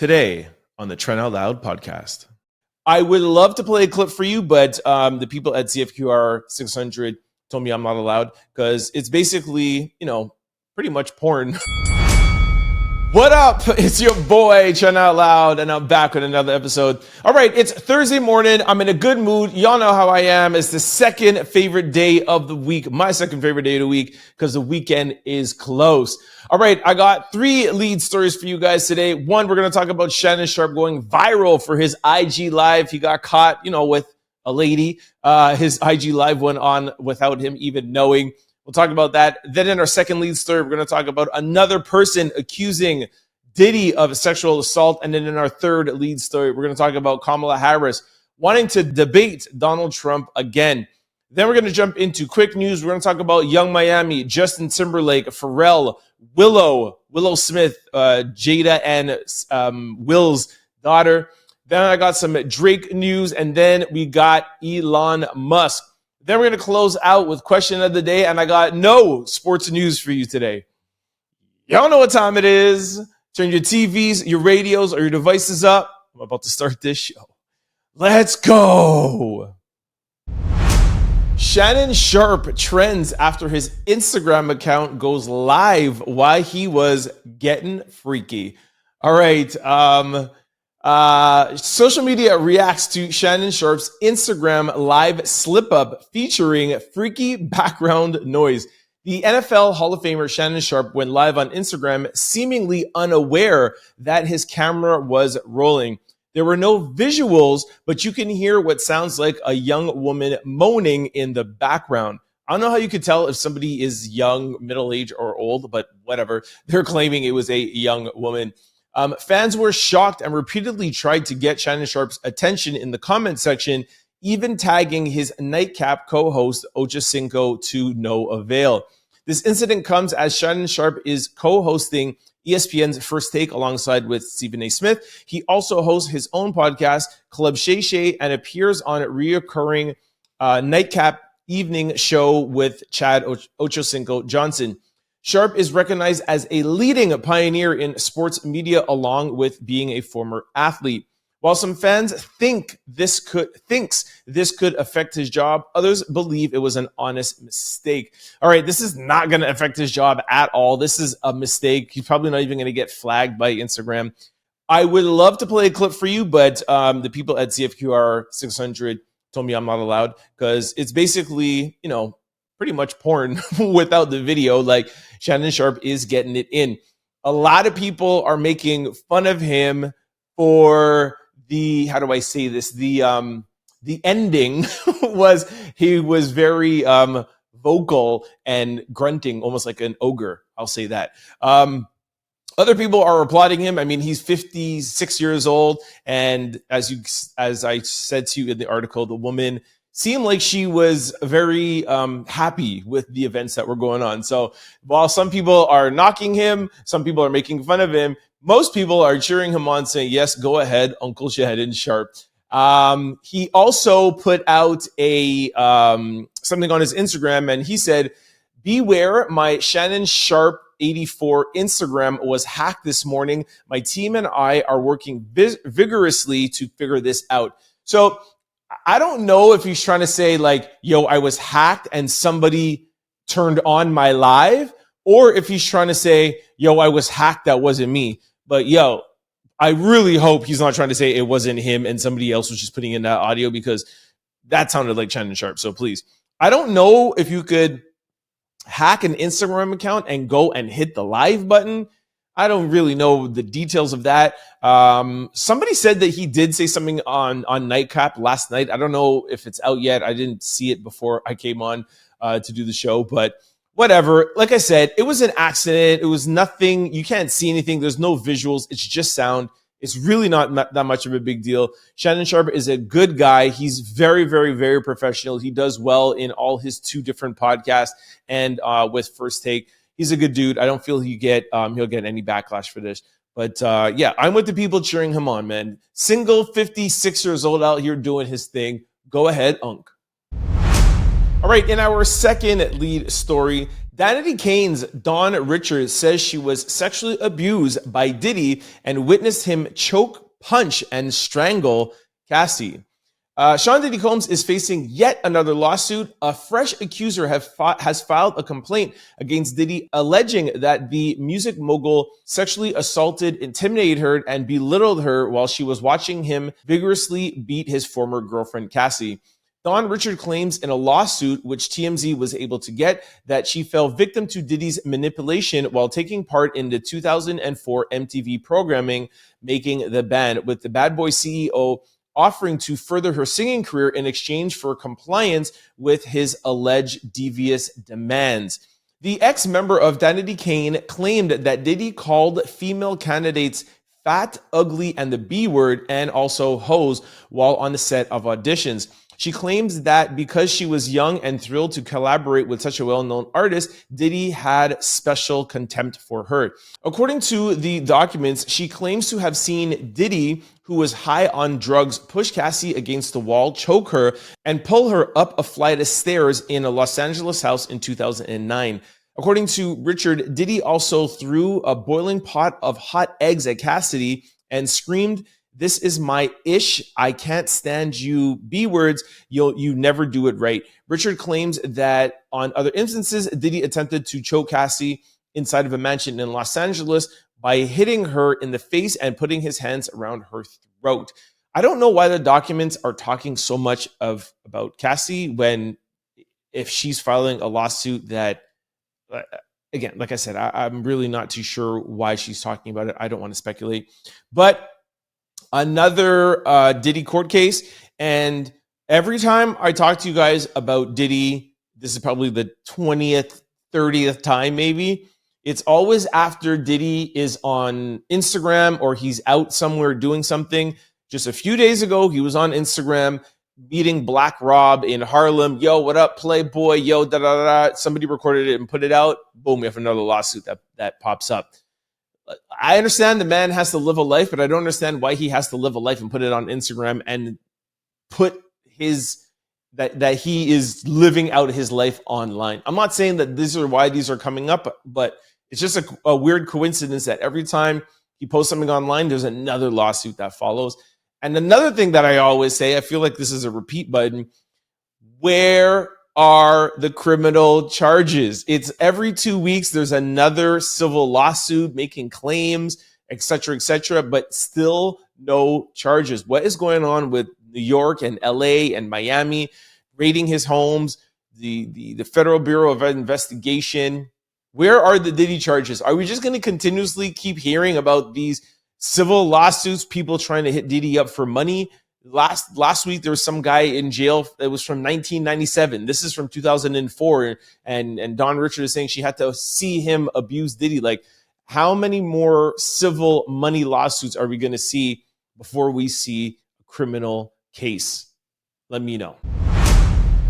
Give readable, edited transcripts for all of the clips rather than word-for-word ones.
Today on the Trent Out Loud Podcast. I would love to play a clip for you, but the people at CFQR 600 told me I'm not allowed because it's basically, pretty much porn. What up? It's your boy, Trent Out Loud, and I'm back with another episode. All right, it's Thursday morning. I'm in a good mood. Y'all know how I am. It's the second favorite day of the week, my second favorite day of the week, because the weekend is close. All right, I got 3 lead stories for you guys today. One, we're going to talk about Shannon Sharpe going viral for his IG Live. He got caught, with a lady. His IG Live went on without him even knowing. We'll talk about that. Then in our second lead story, we're going to talk about another person accusing Diddy of sexual assault. And then in our third lead story, we're going to talk about Kamala Harris wanting to debate Donald Trump again. Then we're going to jump into quick news. We're going to talk about Young Miami, Justin Timberlake, Pharrell, Willow Smith, Jada and Will's daughter. Then I got some Drake news. And then we got Elon Musk. Then we're going to close out with question of the day, and I got no sports news for you today. Y'all know what time it is. Turn your TVs, your radios, or your devices up. I'm about to start this show. Let's go. Shannon Sharpe trends after his Instagram account goes live while he was getting freaky. All right. Social media reacts to Shannon Sharpe's Instagram live slip-up featuring freaky background noise. The NFL Hall of Famer Shannon Sharpe went live on Instagram seemingly unaware that his camera was rolling. There were no visuals, but you can hear what sounds like a young woman moaning in the background. I don't know how you could tell if somebody is young, middle-aged, or old, but whatever. They're claiming it was a young woman. Fans were shocked and repeatedly tried to get Shannon Sharpe's attention in the comment section, even tagging his Nightcap co-host Ocho Cinco to no avail. This incident comes as Shannon Sharpe is co-hosting ESPN's First Take alongside with Stephen A. Smith. He also hosts his own podcast, Club Shay Shay, and appears on a reoccurring Nightcap evening show with Chad Ocho Cinco Johnson. Sharpe is recognized as a leading pioneer in sports media along with being a former athlete. While some fans thinks this could affect his job, others believe it was an honest mistake. All right, this is not going to affect his job at all. This is a mistake. He's probably not even going to get flagged by Instagram. I would love to play a clip for you, but the people at CFQR 600 told me I'm not allowed because it's basically, pretty much porn without the video. Like Shannon Sharpe is getting it in. A lot of people are making fun of him for the, how do I say this? The ending was he was very vocal and grunting, almost like an ogre. I'll say that. Other people are applauding him. I mean, he's 56 years old. And as I said to you in the article, the woman seemed like she was very happy with the events that were going on. So while some people are knocking him, some people are making fun of him, most people are cheering him on, saying, yes, go ahead, Uncle Shannon Sharpe. He also put out a something on his Instagram, and he said, beware, my Shannon Sharpe 84 Instagram was hacked this morning. My team and I are working vigorously to figure this out. So I don't know if he's trying to say like, yo, I was hacked and somebody turned on my live, or if he's trying to say, yo, I was hacked, that wasn't me. But yo, I really hope he's not trying to say it wasn't him and somebody else was just putting in that audio, because that sounded like Shannon Sharpe. So please, I don't know if you could hack an Instagram account and go and hit the live button. I don't really know the details of that. Somebody said that he did say something on Nightcap last night. I don't know if it's out yet. I didn't see it before I came on to do the show, but whatever. Like I said, it was an accident. It was nothing. You can't see anything. There's no visuals. It's just sound. It's really not that much of a big deal. Shannon Sharpe is a good guy. He's very, very, very professional. He does well in all his 2 different podcasts and with First Take. He's a good dude. I don't feel he'll get any backlash for this. But yeah, I'm with the people cheering him on, man. Single, 56 years old out here doing his thing. Go ahead, Unc. All right, in our second lead story, Danity Kane's Dawn Richards says she was sexually abused by Diddy and witnessed him choke, punch, and strangle Cassie. Sean Diddy Combs is facing yet another lawsuit. A fresh accuser has filed a complaint against Diddy alleging that the music mogul sexually assaulted, intimidated her, and belittled her while she was watching him vigorously beat his former girlfriend Cassie. Dawn Richard claims in a lawsuit, which TMZ was able to get, that she fell victim to Diddy's manipulation while taking part in the 2004 MTV programming Making the Band, with the Bad Boy CEO offering to further her singing career in exchange for compliance with his alleged devious demands. The ex-member of Danity Kane claimed that Diddy called female candidates fat, ugly, and the B word, and also hoes while on the set of auditions. She claims that because she was young and thrilled to collaborate with such a well-known artist, Diddy had special contempt for her. According to the documents, she claims to have seen Diddy, who was high on drugs, push Cassie against the wall, choke her, and pull her up a flight of stairs in a Los Angeles house in 2009. According to Richard, Diddy also threw a boiling pot of hot eggs at Cassidy and screamed, "This is my ish. I can't stand you B words. You never do it right." Richard claims that on other instances, Diddy attempted to choke Cassie inside of a mansion in Los Angeles by hitting her in the face and putting his hands around her throat. I don't know why the documents are talking so much about Cassie when, if she's filing a lawsuit that, again, like I said, I'm really not too sure why she's talking about it. I don't want to speculate. But another Diddy court case. And every time I talk to you guys about Diddy, this is probably the 20th, 30th time maybe, it's always after Diddy is on Instagram or he's out somewhere doing something. Just a few days ago, he was on Instagram meeting Black Rob in Harlem. Yo, what up, Playboy? Yo, da-da-da-da. Somebody recorded it and put it out. Boom, we have another lawsuit that pops up. I understand the man has to live a life, but I don't understand why he has to live a life and put it on Instagram and put that he is living out his life online. I'm not saying that these are why these are coming up, but it's just a weird coincidence that every time he posts something online, there's another lawsuit that follows. And another thing that I always say, I feel like this is a repeat button, where are the criminal charges? It's every 2 weeks, there's another civil lawsuit making claims, et cetera, but still no charges. What is going on with New York and LA and Miami raiding his homes, the Federal Bureau of Investigation? Where are the Diddy charges? Are we just going to continuously keep hearing about these civil lawsuits, people trying to hit Diddy up for money? Last week, there was some guy in jail that was from 1997. This is from 2004. And Dawn Richard is saying she had to see him abuse Diddy. Like, how many more civil money lawsuits are we going to see before we see a criminal case? Let me know.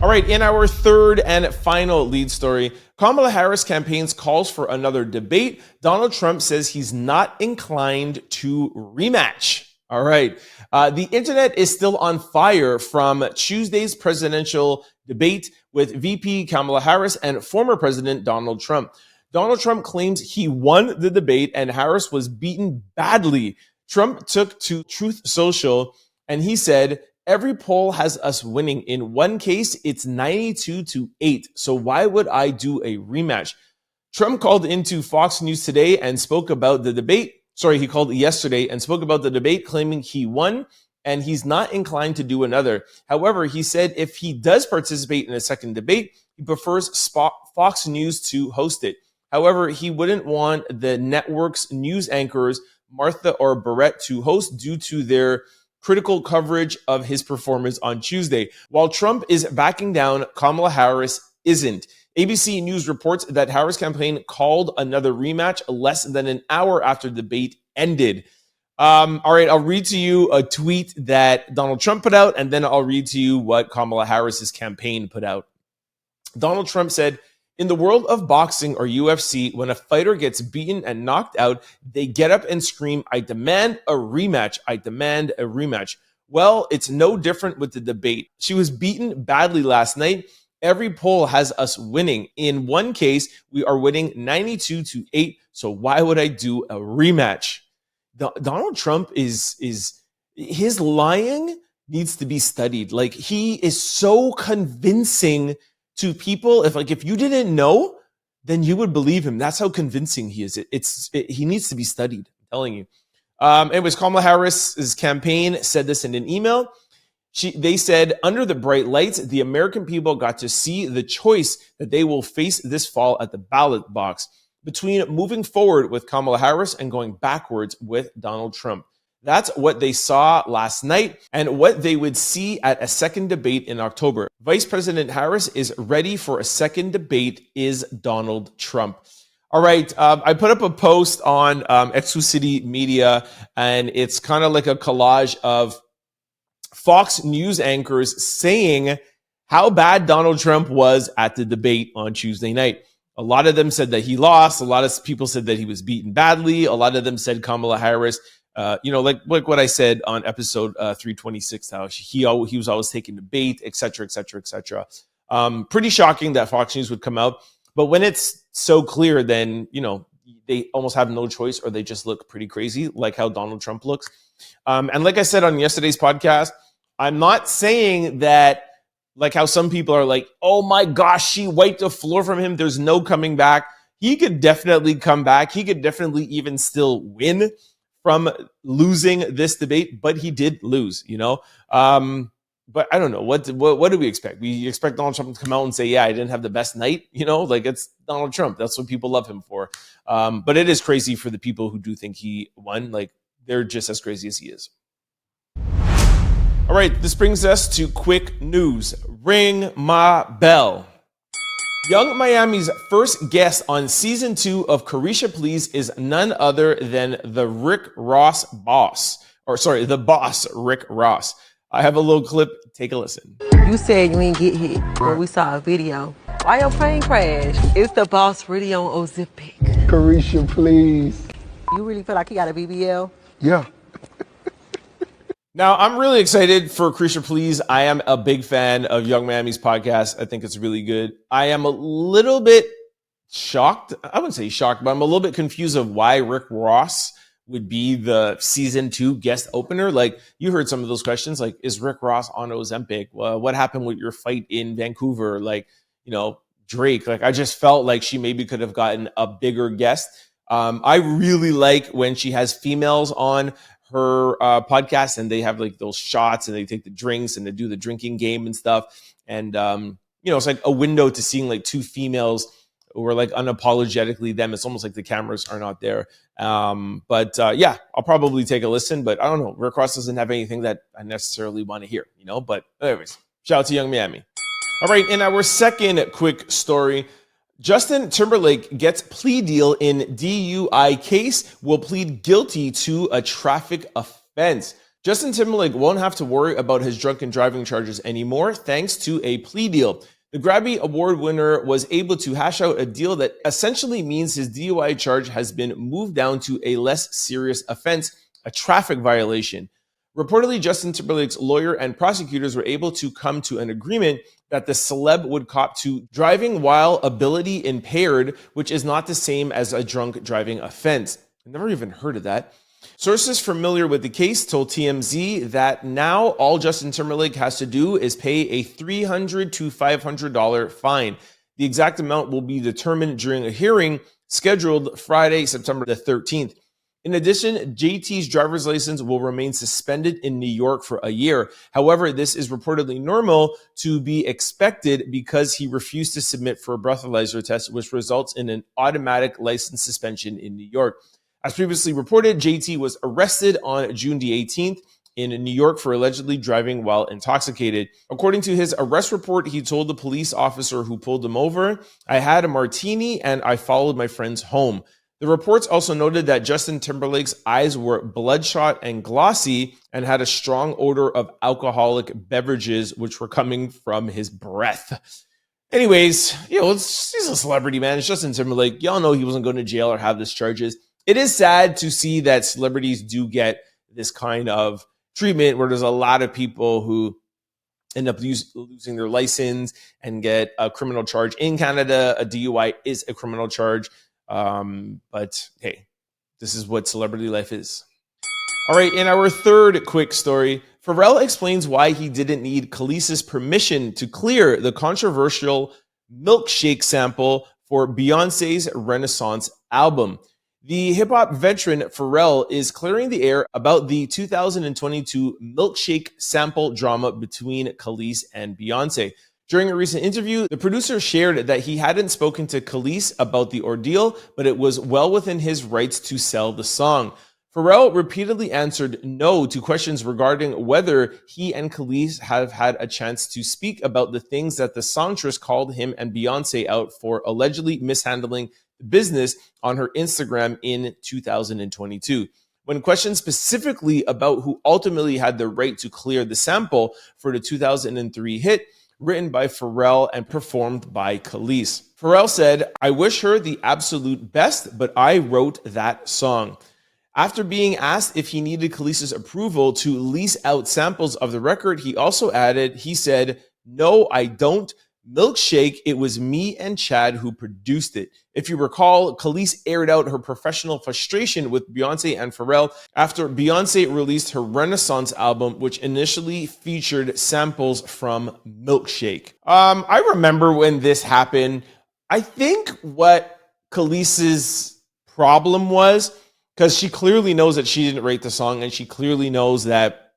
All right, in our third and final lead story, Kamala Harris campaigns calls for another debate. Donald Trump says he's not inclined to rematch. All right. The internet is still on fire from Tuesday's presidential debate with VP Kamala Harris and former President Donald Trump. Donald Trump claims he won the debate and Harris was beaten badly. Trump took to Truth Social and he said, "Every poll has us winning. In one case, it's 92-8. So why would I do a rematch?" Trump called into Fox News today and spoke about the debate. He called yesterday and spoke about the debate, claiming he won and he's not inclined to do another. However, he said if he does participate in a second debate, he prefers Fox News to host it. However, he wouldn't want the network's news anchors, Martha or Barrett, to host due to their critical coverage of his performance on Tuesday. While Trump is backing down, Kamala Harris isn't. ABC News reports that Harris' campaign called another rematch less than an hour after the debate ended. All right, I'll read to you a tweet that Donald Trump put out, and then I'll read to you what Kamala Harris' campaign put out. Donald Trump said, "In the world of boxing or UFC, when a fighter gets beaten and knocked out, they get up and scream, 'I demand a rematch. I demand a rematch.' Well, it's no different with the debate. She was beaten badly last night. Every poll has us winning. In one case, we are winning 92-8. So why would I do a rematch? Donald Trump is his lying needs to be studied. Like, he is so convincing to people. If you didn't know, then you would believe him. That's how convincing he is. He needs to be studied. I'm telling you. It was Kamala Harris's campaign said this in an email. They said, under the bright lights, the American people got to see the choice that they will face this fall at the ballot box between moving forward with Kamala Harris and going backwards with Donald Trump. That's what they saw last night and what they would see at a second debate in October. Vice President Harris is ready for a second debate is Donald Trump. All right, I put up a post on Exclucity Media, and it's kind of like a collage of Fox News anchors saying how bad Donald Trump was at the debate on Tuesday night. A lot of them said that he lost. A lot of people said that he was beaten badly. A lot of them said Kamala Harris, like what I said on episode 326, how he was always taking the bait, et cetera, et cetera, et cetera. Pretty shocking that Fox News would come out. But when it's so clear, then, they almost have no choice, or they just look pretty crazy, like how Donald Trump looks. And like I said on yesterday's podcast, I'm not saying that, like how some people are like, oh my gosh, she wiped the floor from him, there's no coming back. He could definitely come back. He could definitely even still win from losing this debate, but he did lose, But I don't know. What do we expect? We expect Donald Trump to come out and say, yeah, I didn't have the best night, it's Donald Trump. That's what people love him for. But it is crazy for the people who do think he won. Like, they're just as crazy as he is. All right, this brings us to quick news. Ring my bell. Young Miami's first guest on season 2 of Carisha Please is none other than the boss, Rick Ross. I have a little clip. Take a listen. You said you ain't get hit, but we saw a video. Why your plane crash? It's the boss really on Ozempic. Carisha, please. You really feel like he got a BBL? Yeah. Now, I'm really excited for Carisha Please. I am a big fan of Young Miami's podcast. I think it's really good. I am a little bit shocked. I wouldn't say shocked, but I'm a little bit confused of why Rick Ross would be the season 2 guest opener. Like, you heard some of those questions, like, is Rick Ross on Ozempic? Well, what happened with your fight in Vancouver? Like, Drake. Like, I just felt like she maybe could have gotten a bigger guest. I really like when she has females on her podcast, and they have like those shots, and they take the drinks and they do the drinking game and stuff. And it's like a window to seeing like 2 females who are like unapologetically them. It's almost like the cameras are not there. Yeah, I'll probably take a listen, but I don't know. Rick Ross doesn't have anything that I necessarily want to hear, But anyways, shout out to Young Miami. All right, in our second quick story, Justin Timberlake gets plea deal in DUI case, will plead guilty to a traffic offense. Justin Timberlake won't have to worry about his drunken driving charges anymore thanks to a plea deal. The Grammy Award winner was able to hash out a deal that essentially means his DUI charge has been moved down to a less serious offense, a traffic violation. Reportedly, Justin Timberlake's lawyer and prosecutors were able to come to an agreement that the celeb would cop to driving while ability impaired, which is not the same as a drunk driving offense. I've never even heard of that. Sources familiar with the case told TMZ that now all Justin Timberlake has to do is pay a $300 to $500 fine. The exact amount will be determined during a hearing scheduled Friday, September the 13th. In addition, JT's driver's license will remain suspended in New York for a year. However, this is reportedly normal to be expected because he refused to submit for a breathalyzer test, which results in an automatic license suspension in New York. As previously reported, JT was arrested on June the 18th in New York for allegedly driving while intoxicated. According to his arrest report, he told the police officer who pulled him over, "I had a martini and I followed my friends home." The reports also noted that Justin Timberlake's eyes were bloodshot and glossy and had a strong odor of alcoholic beverages, which were coming from his breath. Anyways, he's a celebrity, man. It's Justin Timberlake. Y'all know he wasn't going to jail or have these charges. It is sad to see that celebrities do get this kind of treatment where there's a lot of people who end up losing their license and get a criminal charge. In Canada, a DUI is a criminal charge. But hey, this is what celebrity life is. All right, in our third quick story, Pharrell explains why he didn't need Khaleesi's permission to clear the controversial Milkshake sample for Beyoncé's Renaissance album. The hip-hop veteran Pharrell is clearing the air about the 2022 Milkshake sample drama between Khaleesi and Beyoncé. During a recent interview, the producer shared that he hadn't spoken to Khaleesi about the ordeal, but it was well within his rights to sell the song. Pharrell repeatedly answered no to questions regarding whether he and Khaleesi have had a chance to speak about the things that the songstress called him and Beyoncé out for allegedly mishandling the business on her Instagram in 2022. When questioned specifically about who ultimately had the right to clear the sample for the 2003 hit, written by Pharrell and performed by Khaleesi, Pharrell said, "I wish her the absolute best, but I wrote that song." After being asked if he needed Khaleesi's approval to lease out samples of the record, he also added, he said, "No, I don't. Milkshake, it was me and Chad who produced it." If you recall, Khaleesi aired out her professional frustration with Beyoncé and Pharrell after Beyoncé released her Renaissance album, which initially featured samples from Milkshake. I remember when this happened. I think what Khaleesi's problem was, because she clearly knows that she didn't write the song, and she clearly knows that,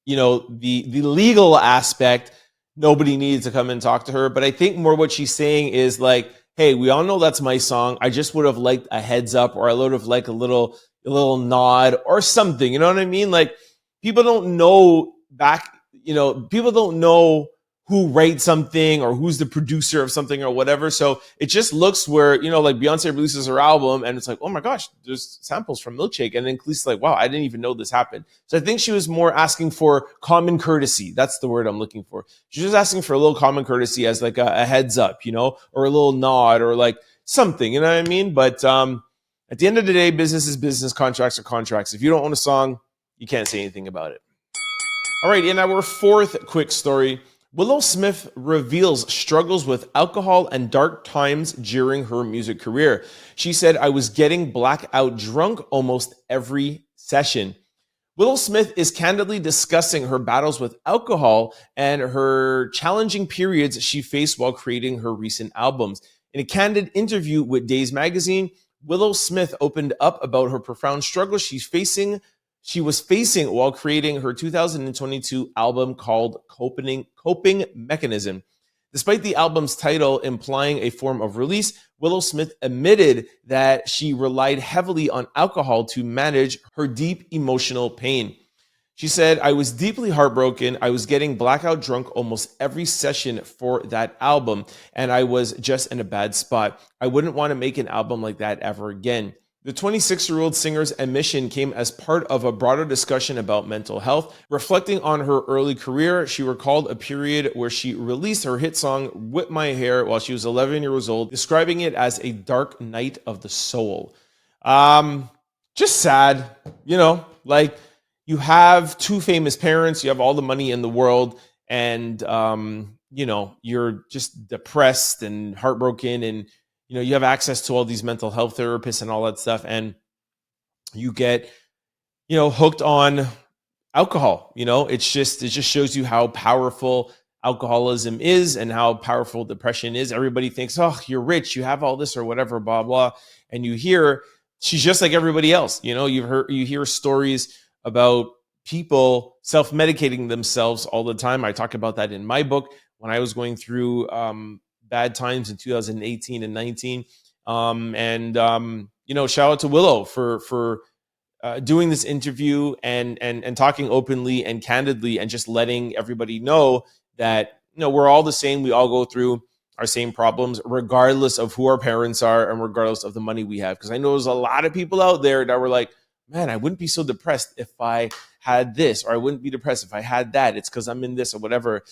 the legal aspect, nobody needs to come and talk to her. But I think more what she's saying is like, hey, we all know that's my song. I just would have liked a heads up, or I would have liked a little nod or something. You know what I mean? Like, people don't know people don't know who writes something or who's the producer of something or whatever. So it just looks where, like Beyonce releases her album and it's like, oh my gosh, there's samples from Milkshake. And then Khaleesi's like, wow, I didn't even know this happened. So I think she was more asking for common courtesy. That's the word I'm looking for. She's just asking for a little common courtesy as like a heads up, or a little nod or like something, you know what I mean? But at the end of the day, business is business, contracts are contracts. If you don't own a song, you can't say anything about it. All right, in our fourth quick story, Willow Smith reveals struggles with alcohol and dark times during her music career. She said, "I was getting blackout drunk almost every session." Willow Smith is candidly discussing her battles with alcohol and her challenging periods she faced while creating her recent albums. In a candid interview with Days Magazine, Willow Smith opened up about her profound struggles she was facing while creating her 2022 album called Coping Mechanism. Despite the album's title implying a form of release, Willow Smith admitted that she relied heavily on alcohol to manage her deep emotional pain. She said, "I was deeply heartbroken. I was getting blackout drunk almost every session for that album, and I was just in a bad spot. I wouldn't want to make an album like that ever again." The 26-year-old singer's admission came as part of a broader discussion about mental health. Reflecting on her early career, she recalled a period where she released her hit song, "Whip My Hair," while she was 11 years old, describing it as a dark night of the soul. Just sad, like you have two famous parents, you have all the money in the world, and, you're just depressed and heartbroken, and you have access to all these mental health therapists and all that stuff, and you get, hooked on alcohol. It just shows you how powerful alcoholism is and how powerful depression is. Everybody thinks, oh, you're rich, you have all this or whatever, blah, blah. And you hear she's just like everybody else. You hear stories about people self-medicating themselves all the time. I talk about that in my book when I was going through, bad times in 2018 and 19. Shout out to Willow for doing this interview and talking openly and candidly and just letting everybody know that, we're all the same. We all go through our same problems, regardless of who our parents are and regardless of the money we have. Because I know there's a lot of people out there that were like, man, I wouldn't be so depressed if I had this, or I wouldn't be depressed if I had that. It's because I'm in this or whatever.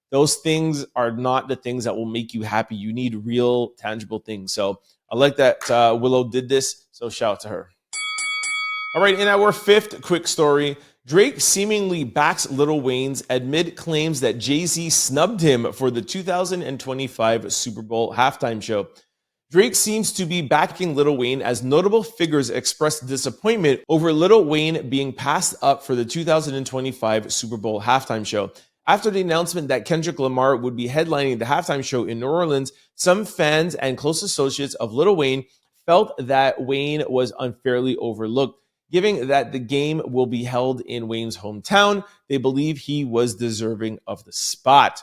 Those things are not the things that will make you happy. You need real, tangible things. So I like that Willow did this. So shout out to her. All right, in our fifth quick story, Drake seemingly backs Lil Wayne's amid claims that Jay-Z snubbed him for the 2025 Super Bowl halftime show. Drake seems to be backing Lil Wayne as notable figures expressed disappointment over Lil Wayne being passed up for the 2025 Super Bowl halftime show. After the announcement that Kendrick Lamar would be headlining the halftime show in New Orleans, some fans and close associates of Lil Wayne felt that Wayne was unfairly overlooked. Given that the game will be held in Wayne's hometown, they believe he was deserving of the spot.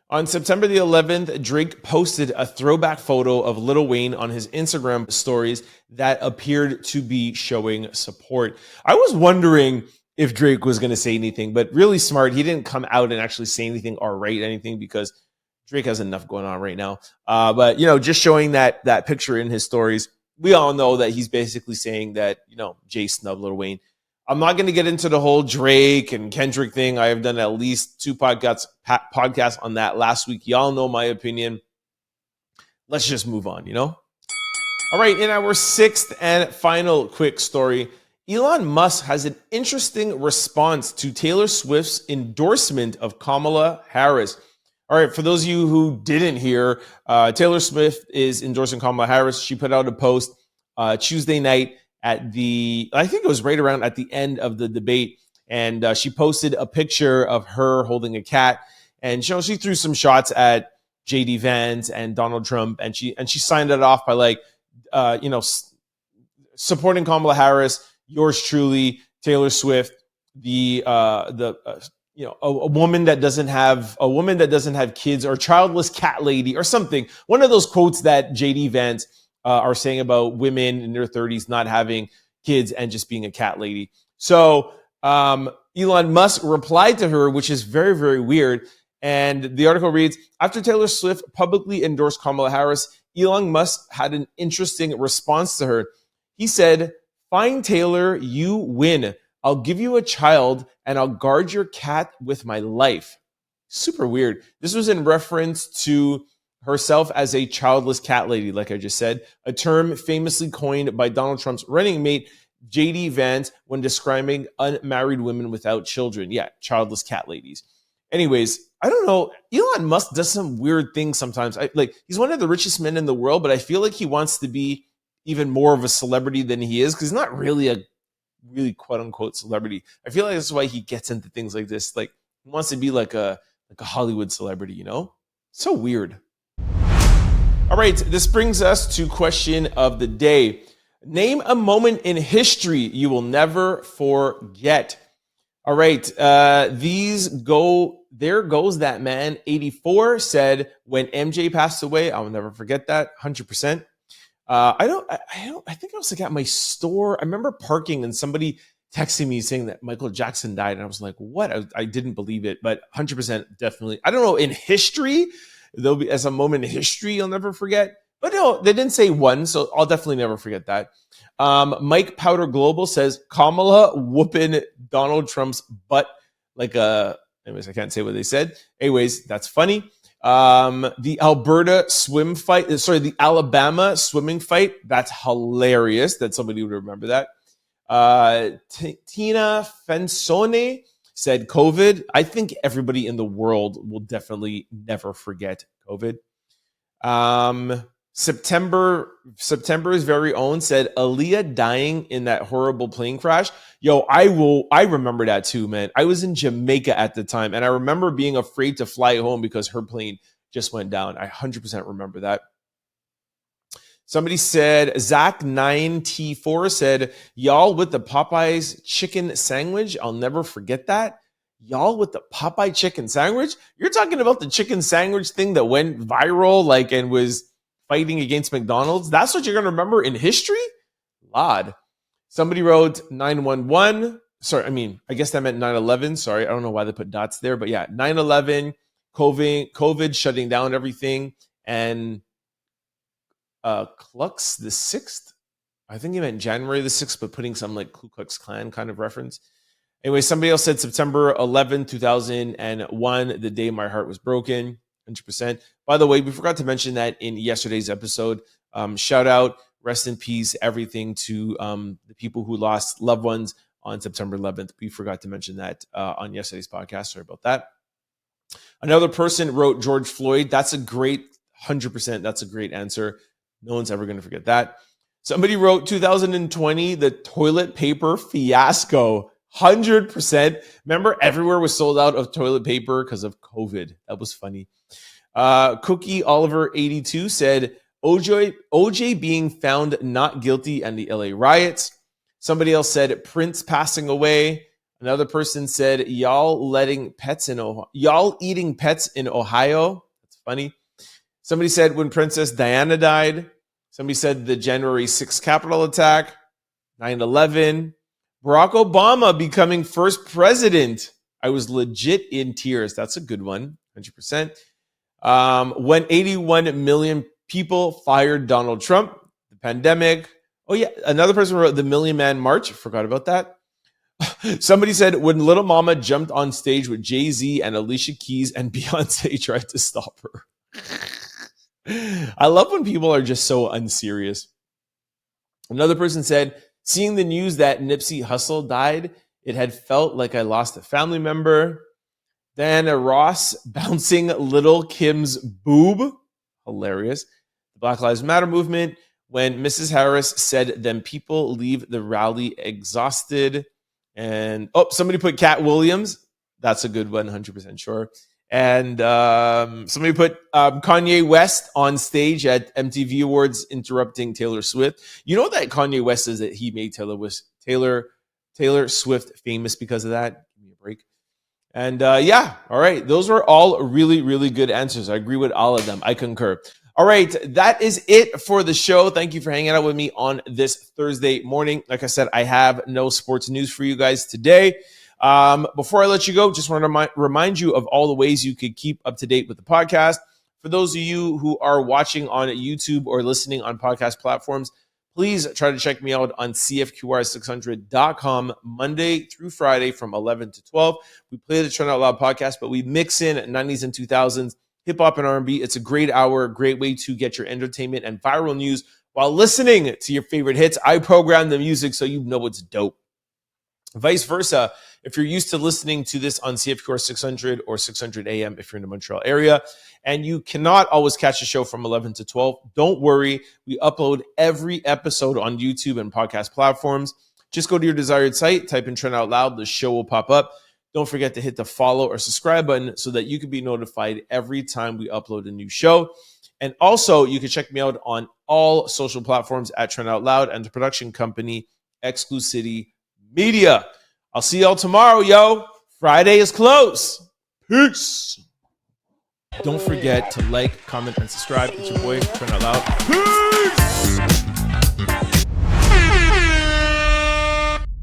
On September the 11th, Drake posted a throwback photo of Lil Wayne on his Instagram stories that appeared to be showing support. I was wondering if Drake was going to say anything, but really smart. He didn't come out and actually say anything or write anything because Drake has enough going on right now. But, just showing that picture in his stories, we all know that he's basically saying that, Jay snubbed Lil Wayne. I'm not going to get into the whole Drake and Kendrick thing. I have done at least 2 podcasts on that last week. Y'all know my opinion. Let's just move on, All right, in our 6th and final quick story, Elon Musk has an interesting response to Taylor Swift's endorsement of Kamala Harris. All right, for those of you who didn't hear, Taylor Swift is endorsing Kamala Harris. She put out a post Tuesday night I think it was right around at the end of the debate. And she posted a picture of her holding a cat. And she threw some shots at JD Vance and Donald Trump. And she signed it off by supporting Kamala Harris, yours truly, Taylor Swift, a woman that doesn't have kids, or childless cat lady, or something. One of those quotes that JD Vance are saying about women in their 30s not having kids and just being a cat lady. So Elon Musk replied to her, which is very, very weird. And the article reads, after Taylor Swift publicly endorsed Kamala Harris, Elon Musk had an interesting response to her. He said, "Fine, Taylor, you win. I'll give you a child and I'll guard your cat with my life." Super weird. This was in reference to herself as a childless cat lady, like I just said, a term famously coined by Donald Trump's running mate, JD Vance, when describing unmarried women without children. Yeah, childless cat ladies. Anyways, I don't know. Elon Musk does some weird things sometimes. He's one of the richest men in the world, but I feel like he wants to be even more of a celebrity than he is, because he's not really a really quote unquote celebrity. I feel like that's why he gets into things like this. Like, he wants to be like a Hollywood celebrity, So weird. All right, this brings us to question of the day. Name a moment in history you will never forget. All right, there goes that man. 84 said, when MJ passed away, I will never forget that. 100%. I think I also got my store. I remember parking and somebody texting me saying that Michael Jackson died. And I was like, what? I didn't believe it, but 100% definitely. I don't know. In history, there'll be as a moment in history you'll never forget. But no, they didn't say one, so I'll definitely never forget that. Mike Powder Global says Kamala whooping Donald Trump's butt anyways, I can't say what they said. Anyways, that's funny. The Alabama swimming fight, that's hilarious that somebody would remember that. Tina Fensone said COVID. I think everybody in the world will definitely never forget COVID. September's very own said Aaliyah dying in that horrible plane crash. Yo, I remember that too, man. I was in Jamaica at the time, and I remember being afraid to fly home because her plane just went down. I 100% remember that. Somebody said, Zach9T4 said, y'all with the Popeyes chicken sandwich. I'll never forget that. Y'all with the Popeye chicken sandwich? You're talking about the chicken sandwich thing that went viral, and was fighting against McDonald's? That's what you're going to remember in history? Lord. Somebody wrote 911. Sorry, I guess that meant 9/11. Sorry, I don't know why they put dots there. But yeah, 9/11, COVID shutting down everything, and Klux the 6th. I think he meant January the 6th, but putting some Ku Klux Klan kind of reference. Anyway, somebody else said September 11, 2001, the day my heart was broken. 100%. By the way, we forgot to mention that in yesterday's episode. Shout out, rest in peace, everything to the people who lost loved ones on September 11th. We forgot to mention that on yesterday's podcast. Sorry about that. Another person wrote George Floyd. That's a great 100%. That's a great answer. No one's ever going to forget that. Somebody wrote 2020, the toilet paper fiasco. 100%. Remember, everywhere was sold out of toilet paper because of COVID. That was funny. Cookie Oliver 82 said OJ being found not guilty and the LA riots. Somebody else said Prince passing away. Another person said y'all eating pets in Ohio. That's funny. Somebody said when Princess Diana died. Somebody said the January 6th Capitol attack, 9/11, Barack Obama becoming first president. I was legit in tears. That's a good one, 100%. When 81 million people fired Donald Trump, the pandemic. Oh, yeah. Another person wrote the Million Man March. Forgot about that. Somebody said when Little Mama jumped on stage with Jay-Z and Alicia Keys and Beyonce tried to stop her. I love when people are just so unserious. Another person said, seeing the news that Nipsey Hussle died, it had felt like I lost a family member. Diana Ross bouncing Little Kim's boob. Hilarious. The Black Lives Matter movement. When Mrs. Harris said, then people leave the rally exhausted. And, somebody put Cat Williams. That's a good one, 100% sure. And somebody put Kanye West on stage at MTV Awards interrupting Taylor Swift. You know that Kanye West says that he made Taylor Swift famous because of that? Give me a break. And all right. Those were all really, really good answers. I agree with all of them. I concur. All right. That is it for the show. Thank you for hanging out with me on this Thursday morning. Like I said, I have no sports news for you guys today. Before I let you go, just want to remind you of all the ways you could keep up to date with the podcast. For those of you who are watching on YouTube or listening on podcast platforms, please try to check me out on CFQR600.com Monday through Friday from 11 to 12. We play the Trent Out Loud podcast, but we mix in 90s and 2000s, hip hop and R&B. It's a great hour, great way to get your entertainment and viral news while listening to your favorite hits. I program the music so you know it's dope. Vice versa, if you're used to listening to this on CFQR 600 or 600 AM if you're in the Montreal area, and you cannot always catch the show from 11 to 12, don't worry. We upload every episode on YouTube and podcast platforms. Just go to your desired site, type in Trent Out Loud, the show will pop up. Don't forget to hit the follow or subscribe button so that you can be notified every time we upload a new show. And also, you can check me out on all social platforms at Trent Out Loud and the production company, Exclucity Media. I'll see y'all tomorrow, yo. Friday is close. Peace. Don't forget to like, comment, and subscribe. It's your boy, Trent Out Loud. Peace.